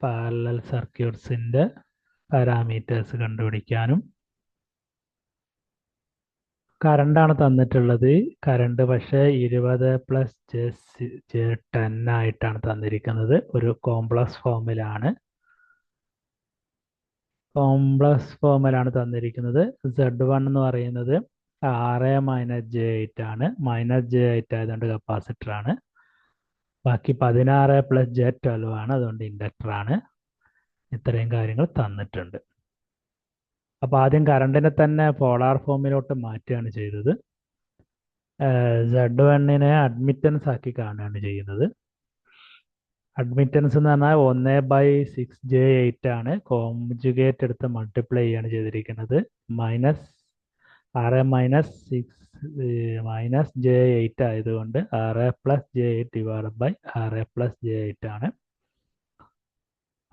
Parallel സർക്യൂട്ട്സിൻ്റെ parameters കണ്ടുപിടിക്കാനും കറണ്ടാണ് തന്നിട്ടുള്ളത്. Current പക്ഷേ 20+j10 ആയിട്ടാണ് തന്നിരിക്കുന്നത്. ഒരു കോംപ്ലക്സ് ഫോമിലാണ് തന്നിരിക്കുന്നത്. Z1 എന്ന് പറയുന്നത് 6 - j8 ആണ്. -j8 ആയതുകൊണ്ട് കപ്പാസിറ്റർ ആണ്. ബാക്കി 16+j12 ആണ്, അതുകൊണ്ട് ഇൻഡക്ടർ ആണ്. ഇത്രയും കാര്യങ്ങൾ തന്നിട്ടുണ്ട്. അപ്പോൾ ആദ്യം കറണ്ടിനെ തന്നെ പോളാർ ഫോമിലോട്ട് മാറ്റുകയാണ് ചെയ്തത്. Z1നെ അഡ്മിറ്റൻസ് ആക്കി കാണുകയാണ് ചെയ്യുന്നത്. അഡ്മിറ്റൻസ് എന്ന് പറഞ്ഞാൽ 1/6j8 ആണ്. കോൺജുഗേറ്റ് എടുത്ത് മൾട്ടിപ്ലൈ ചെയ്യാണ് ചെയ്തിരിക്കുന്നത്. -6 - j8 ആയതുകൊണ്ട് 6+j8 ആണ്.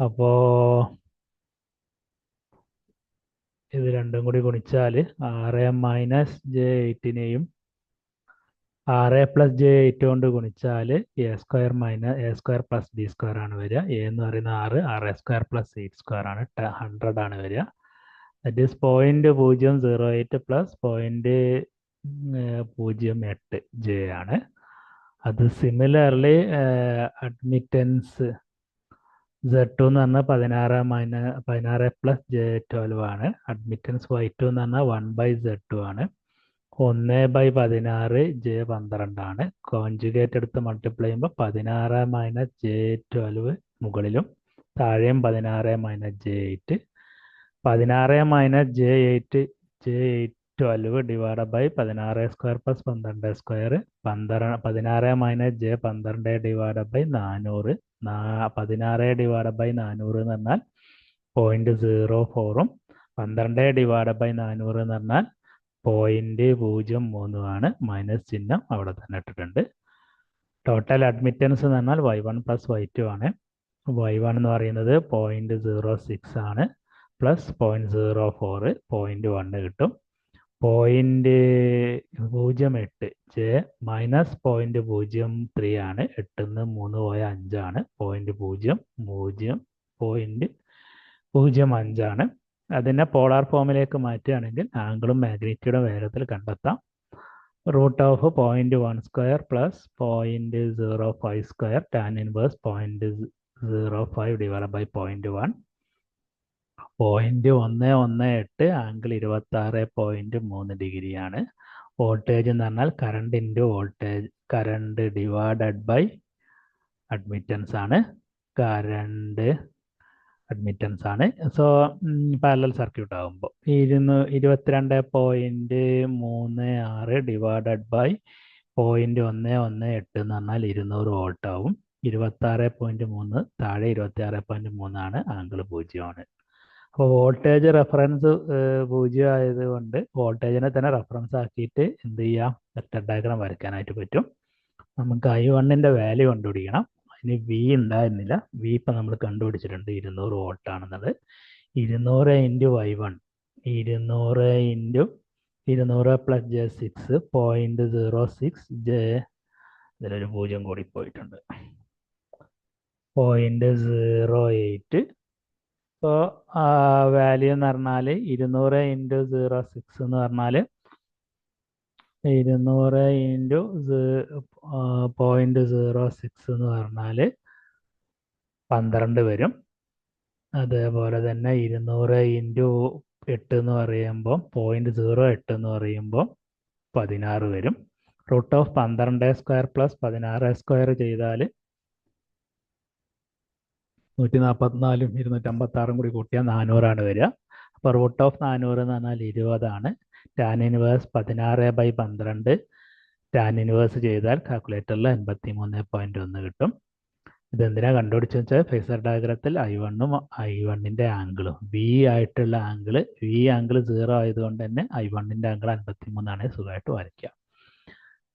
അപ്പോൾ ഇത് രണ്ടും കൂടി ഗുണിച്ചാൽ 6 - j8നെയും 6+j8 കൊണ്ട് ഗുണിച്ചാൽ a² ആണ് വരിക. a എന്ന് പറയുന്നത് 6, 6² ആണ്, 100 ആണ് വരിക. ദറ്റ് ഈസ് 0.008 + 0.08 j ആണ്. അത് സിമിലർലി അഡ്മിറ്റൻസ് Z2 എന്ന് പറഞ്ഞാൽ 16+j12 ആണ്. അഡ്മിറ്റൻസ് Y2 എന്ന് പറഞ്ഞാൽ 1/Z2 ആണ്. 1/16 j12 ആണ്. കോൺജുഗേറ്റ് എടുത്ത് മൾട്ടിപ്ലൈ ചെയ്യുമ്പോൾ 16 - j12 മുകളിലും താഴെയും 16 - j8. 16 - j8 j12 divide by 16² + 12². 16 - j12 divide by 400. 16 divide by 400 എന്ന് പറഞ്ഞാൽ 0.04ഉം 12 ഡിവൈഡ് ബൈ 400 എന്ന് പറഞ്ഞാൽ 0.03 ആണ്. മൈനസ് ചിഹ്നം അവിടെ തന്നെ ഇട്ടിട്ടുണ്ട്. ടോട്ടൽ അഡ്മിറ്റൻസ് എന്ന് പറഞ്ഞാൽ Y1 + Y2 ആണ്. Y1 എന്ന് പറയുന്നത് 0.06 ആണ്, പ്ലസ് 0.04 0.1 കിട്ടും. 0.08 j മൈനസ് 0.03 ആണ്. 8 - 3 പോയ 5 ആണ്. 0.05 ആണ്. അതിനെ പോളാർ ഫോമിലേക്ക് മാറ്റുകയാണെങ്കിൽ ആംഗിളും മാഗ്നിറ്റ്യൂഡും വേഗത്തിൽ കണ്ടെത്താം. √0.12 plus 0.05² tan inverse 0.05 divide by 0.1. 0.118 angle 26.3 ഡിഗ്രിയാണ്. വോൾട്ടേജ് എന്ന് പറഞ്ഞാൽ current into voltage, current divided by admittance ആണ്. കറണ്ട് അഡ്മിറ്റൻസ് ആണ്. സോ പാരലൽ സർക്യൂട്ട് ആകുമ്പോൾ 22.36 ഡിവൈഡഡ് ബൈ 0.118 എന്ന് പറഞ്ഞാൽ 200 വോൾട്ട് ആവും. 26.3 താഴെ 26.3 ആണ്. ആംഗിൾ 0 ആണ്. അപ്പോൾ വോൾട്ടേജ് റെഫറൻസ് 0 ആയതുകൊണ്ട് വോൾട്ടേജിനെ തന്നെ റെഫറൻസ് ആക്കിയിട്ട് എന്ത് ചെയ്യാം, വെക്റ്റർ ഡയഗ്രാം വരയ്ക്കാനായിട്ട് പറ്റും. നമുക്ക് I1ൻ്റെ വാല്യൂ കണ്ടുപിടിക്കണം. അതിന് V ഉണ്ടായിരുന്നില്ല. V ഇപ്പം നമ്മൾ കണ്ടുപിടിച്ചിട്ടുണ്ട്, 200 വോൾട്ട് ആണെന്നത്. 200 × Y1, 200 × 200 + j6 0.06 j, ഇതിലൊരു 0 കൂടി പോയിട്ടുണ്ട്, 0.08. ഇപ്പോൾ വാല്യൂ എന്ന് പറഞ്ഞാൽ 200 × 0.6 എന്ന് പറഞ്ഞാൽ 200 × 0.06 എന്ന് പറഞ്ഞാൽ 12 വരും. അതേപോലെ തന്നെ 200 × 8 എന്ന് പറയുമ്പോൾ 0.08 എന്ന് പറയുമ്പോൾ 16 വരും. √12² + 16² ചെയ്താൽ 144ഉം 256ഉം കൂടി കൂട്ടിയാൽ 400 ആണ് വരിക. അപ്പോൾ √400 എന്ന് പറഞ്ഞാൽ 20 ആണ്. tan ഇൻവേഴ്സ് 16/12 tan ഇൻവേഴ്സ് ചെയ്താൽ കാൽക്കുലേറ്ററിൽ 83.1 കിട്ടും. ഇതെന്തിനാണ് കണ്ടുപിടിച്ചത് വെച്ചാൽ ഫേസർ ഡയഗ്രത്തിൽ I1ഉം I1ൻ്റെ ആംഗിളും V ആയിട്ടുള്ള ആംഗിൾ, V ആംഗിൾ 0 ആയതുകൊണ്ട് തന്നെ I1ൻ്റെ ആംഗിൾ 53 ആണ്. സുഖമായിട്ട് വരയ്ക്കാം.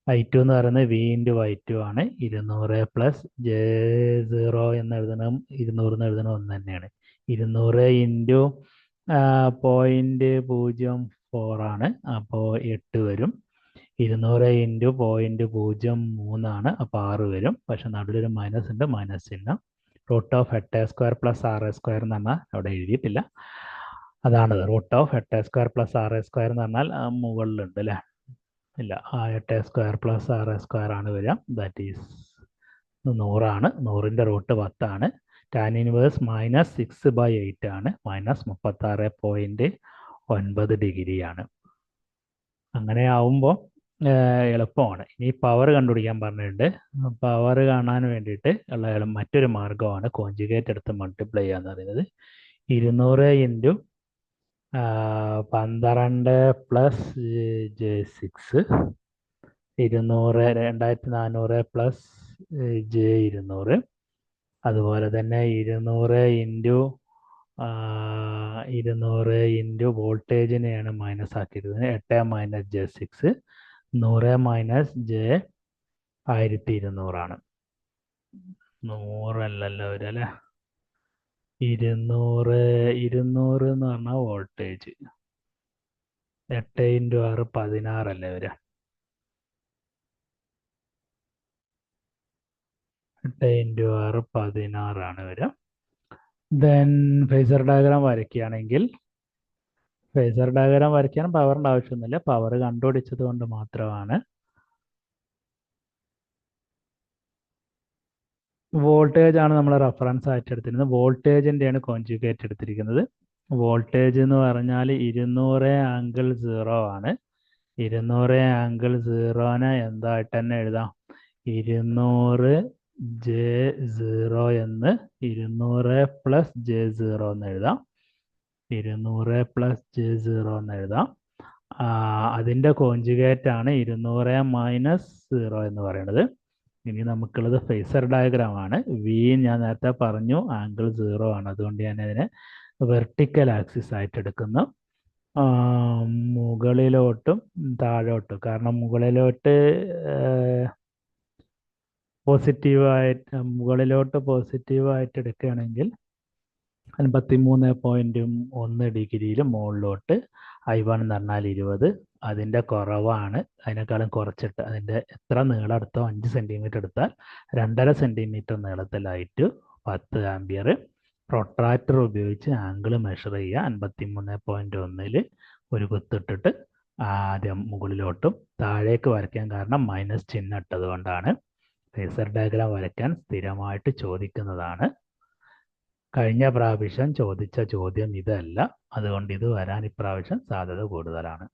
I2 എന്ന് പറയുന്നത് V × Y2 ആണ്. 200 + j0 എന്ന് എഴുതണം, 200 എന്ന് എഴുതണം ഒന്ന് തന്നെയാണ്. 200 × 0.04 ആണ്, അപ്പോൾ 8 വരും. 200 × 0.03 ആണ്, അപ്പോൾ 6 വരും. പക്ഷെ നടുവിലൊരു മൈനസ് ഉണ്ട്, മൈനസ് ചിഹ്നം. Root of 8a² plus 6a² എന്ന് പറഞ്ഞാൽ അവിടെ എഴുതിയിട്ടില്ല, അതാണത്. Root of 8a² plus 6a² എന്ന് പറഞ്ഞാൽ മുകളിലുണ്ട് അല്ലേ? ഇല്ല, 8a² പ്ലസ് 6a² ആണ് വരിക. ദാറ്റ് ഈസ് 100 100ൻ്റെ റൂട്ട് 10 ടാൻ ഇൻവേഴ്സ് -6/8 ആണ്, -36.9 ഡിഗ്രിയാണ്. അങ്ങനെ ആവുമ്പോൾ എളുപ്പമാണ്. ഇനി പവർ കണ്ടുപിടിക്കാൻ പറഞ്ഞിട്ടുണ്ട്. പവർ കാണാൻ വേണ്ടിയിട്ട് ഉള്ള മറ്റൊരു മാർഗമാണ് കോഞ്ചുഗേറ്റ് എടുത്ത് മൾട്ടിപ്ലൈ ചെയ്യാന്ന് പറയുന്നത്. 200 into 12 plus J6, 200 2400 plus J200, അതുപോലെ തന്നെ 200 ഇൻറ്റു വോൾട്ടേജിനെയാണ് മൈനസ് ആക്കിയിരുന്നത്. 8 മൈനസ് J6, 100 മൈനസ് J1200 100 വരിക അല്ലേ? 200 എന്ന് പറഞ്ഞാൽ വോൾട്ടേജ്. 8 ഇൻറ്റു 6 16 അല്ലേ വരിക? 8 ഇൻറ്റു 6 16 വരിക. ദെൻ ഫേസർ ഡയഗ്രാം വരയ്ക്കുകയാണെങ്കിൽ, ഫേസർ ഡയഗ്രാം വരയ്ക്കാൻ പവറിൻ്റെ ആവശ്യമൊന്നുമില്ല, പവർ കണ്ടുപിടിച്ചത് കൊണ്ട് മാത്രമാണ്. വോൾട്ടേജ് ആണ് നമ്മൾ റെഫറൻസ് ആയിട്ട് എടുത്തിരുന്നത്. വോൾട്ടേജിൻ്റെയാണ് കോൺജുഗേറ്റ് എടുത്തിരിക്കുന്നത്. വോൾട്ടേജ് എന്ന് പറഞ്ഞാൽ 200 ആംഗിൾ 0 ആണ്. 200 ആംഗിൾ 0നെ എന്തായിട്ട് തന്നെ എഴുതാം? 200 J0 എന്ന്, 200 പ്ലസ് J0 എന്ന് എഴുതാം. 200 പ്ലസ് J0 എന്ന് എഴുതാം. അതിൻ്റെ കോൺജുഗേറ്റ് ആണ് 200 മൈനസ് 0 എന്ന് പറയുന്നത്. ഇനി നമുക്കുള്ളത് ഫേസർ ഡയഗ്രാം ആണ്. വി ഞാൻ നേരത്തെ പറഞ്ഞു ആംഗിൾ 0 ആണ്, അതുകൊണ്ട് ഞാൻ അതിനെ വെർട്ടിക്കൽ ആക്സിസ് ആയിട്ട് എടുക്കുന്നു. മുകളിലോട്ടും താഴോട്ടും, കാരണം മുകളിലോട്ട് പോസിറ്റീവായിട്ട് എടുക്കുകയാണെങ്കിൽ 53.1 ഡിഗ്രിയിൽ മുകളിലോട്ട് I1 എന്ന് പറഞ്ഞാൽ 20, അതിൻ്റെ കുറവാണ്. അതിനേക്കാളും കുറച്ചിട്ട് അതിൻ്റെ എത്ര നീളം എടുത്തോ 5 സെൻറ്റിമീറ്റർ എടുത്താൽ 2.5 സെൻറ്റിമീറ്റർ നീളത്തിലായിട്ട് 10 ആംപിയർ. പ്രൊട്രാക്ടർ ഉപയോഗിച്ച് ആംഗിൾ മെഷർ ചെയ്യുക. 53.1ൽ ഒരു കുത്തിട്ടിട്ട് ആദ്യം മുകളിലോട്ടും താഴേക്ക് വരയ്ക്കാൻ കാരണം മൈനസ് ചിഹ്നം ഇട്ടത് കൊണ്ടാണ്. ഫേസർ ഡയഗ്രാം വരയ്ക്കാൻ സ്ഥിരമായിട്ട് ചോദിക്കുന്നതാണ്. കഴിഞ്ഞ പ്രാവശ്യം ചോദിച്ച ചോദ്യം ഇതല്ല, അതുകൊണ്ട് ഇത് വരാൻ ഇപ്രാവശ്യം സാധ്യത കൂടുതലാണ്.